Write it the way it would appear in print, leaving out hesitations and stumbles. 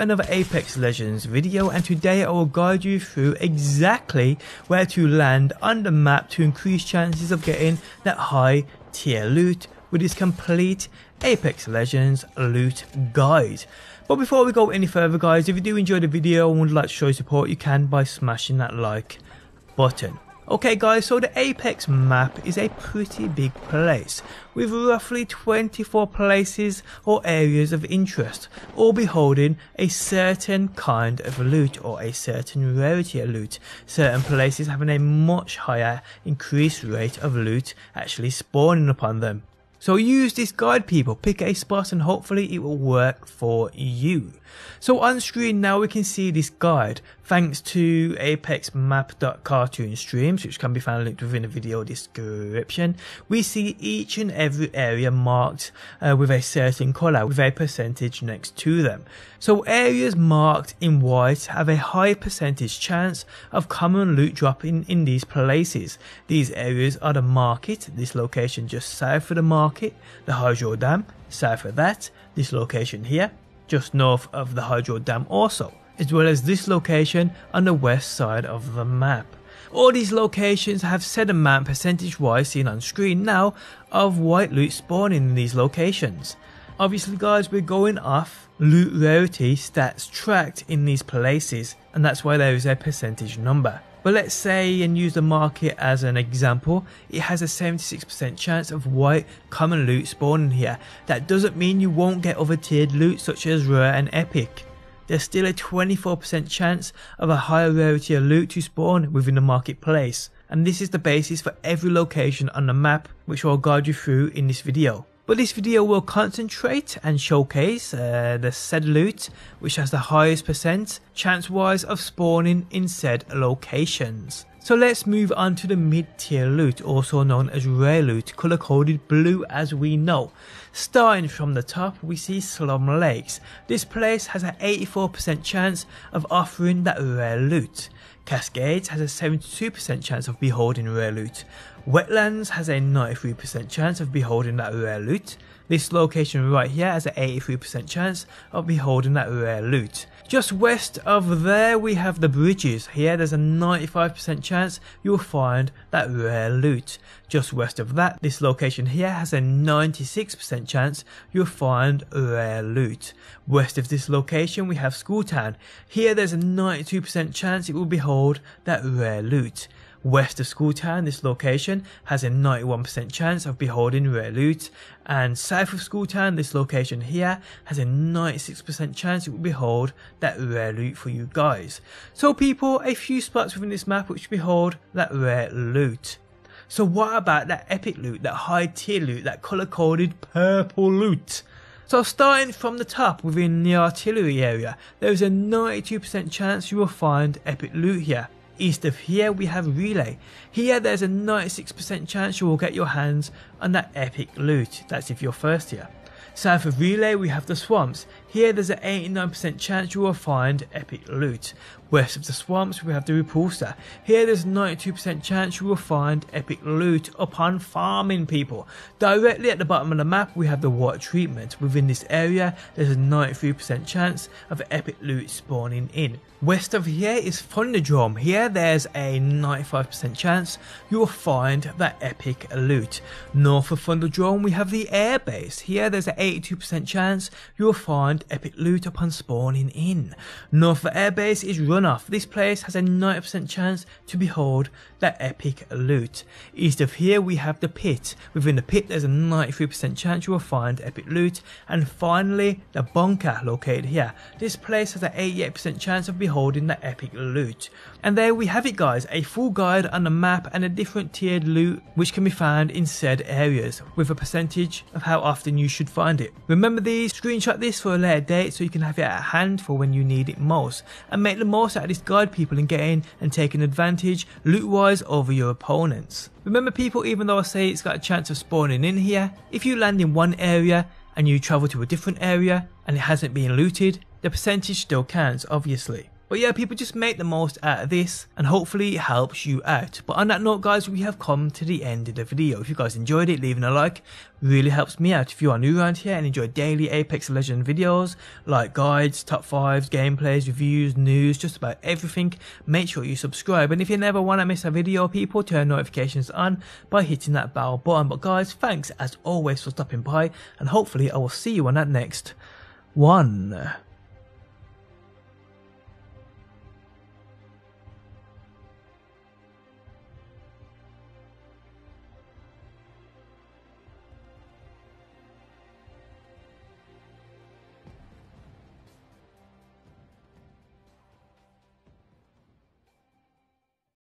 another Apex Legends video, and today I will guide you through exactly where to land on the map to increase chances of getting that high tier loot with this complete Apex Legends loot guide. But before we go any further guys, if you do enjoy the video and would like to show support, you can by smashing that like button. Okay guys, so the Apex map is a pretty big place with roughly 24 places or areas of interest, all beholding a certain kind of loot or a certain rarity of loot, certain places having a much higher increased rate of loot actually spawning upon them. So use this guide people, pick a spot and hopefully it will work for you. So on screen now we can see this guide thanks to apexmap.cartoon streams, which can be found linked within the video description. We see each and every area marked with a certain colour with a percentage next to them. So areas marked in white have a high percentage chance of common loot dropping in these places. These areas are the market, this location just south of the market, the hydro dam, south of that, this location here, just north of the hydro dam also, as well as this location on the west side of the map. All these locations have set amount percentage wise seen on screen now of white loot spawning in these locations. Obviously guys, we're going off loot rarity stats tracked in these places, and that's why there is a percentage number. But let's say and use the market as an example, it has a 76% chance of white common loot spawning here. That doesn't mean you won't get other tiered loot such as rare and epic. There's still a 24% chance of a higher rarity of loot to spawn within the marketplace. And this is the basis for every location on the map, which I'll guide you through in this video. But this video will concentrate and showcase the said loot which has the highest percent chance wise of spawning in said locations. So let's move on to the mid tier loot, also known as rare loot, colour coded blue as we know. Starting from the top we see Slum Lakes. This place has an 84% chance of offering that rare loot. Cascades has a 72% chance of beholding rare loot. Wetlands has a 93% chance of beholding that rare loot. This location right here has an 83% chance of beholding that rare loot. Just west of there we have the bridges. Here there's a 95% chance you'll find that rare loot. Just west of that, this location here has a 96% chance you'll find rare loot. West of this location we have Schooltown. Here there's a 92% chance it will behold that rare loot. West of Schooltown, this location has a 91% chance of beholding rare loot, and south of Schooltown, this location here has a 96% chance it will behold that rare loot for you guys. So people, a few spots within this map which behold that rare loot. So what about that epic loot, that high tier loot, that colour coded purple loot? So starting from the top within the artillery area, there is a 92% chance you will find epic loot here. East of here we have Relay. Here there's a 96% chance you will get your hands on that epic loot. That's if you're first here. South of Relay we have the Swamps. Here there's an 89% chance you will find epic loot. West of the Swamps we have the Repulsor. Here there's a 92% chance you will find epic loot upon farming people. Directly at the bottom of the map we have the Water Treatment. Within this area there's a 93% chance of epic loot spawning in. West of here is Thunderdome. Here there's a 95% chance you will find that epic loot. North of Thunderdome we have the Airbase. Here there's an 82% chance you will find epic loot upon spawning in. North of the Airbase is Runoff. This place has a 90% chance to behold that epic loot. East of here we have the Pit. Within the Pit there's a 93% chance you will find epic loot. And finally the Bunker located here. This place has an 88% chance of beholding that epic loot. And there we have it guys, a full guide on the map and a different tiered loot which can be found in said areas with a percentage of how often you should find it. Remember these, screenshot this for a later date so you can have it at hand for when you need it most, and make the most out of this guide people in getting and taking advantage loot wise over your opponents. Remember people, even though I say it's got a chance of spawning in here, if you land in one area and you travel to a different area and it hasn't been looted, the percentage still counts obviously. But yeah, people, just make the most out of this and hopefully it helps you out. But on that note, guys, we have come to the end of the video. If you guys enjoyed it, leaving a like really helps me out. If you are new around here and enjoy daily Apex Legends videos like guides, top 5s, gameplays, reviews, news, just about everything, make sure you subscribe. And if you never want to miss a video, people, turn notifications on by hitting that bell button. But guys, thanks as always for stopping by, and hopefully I will see you on that next one.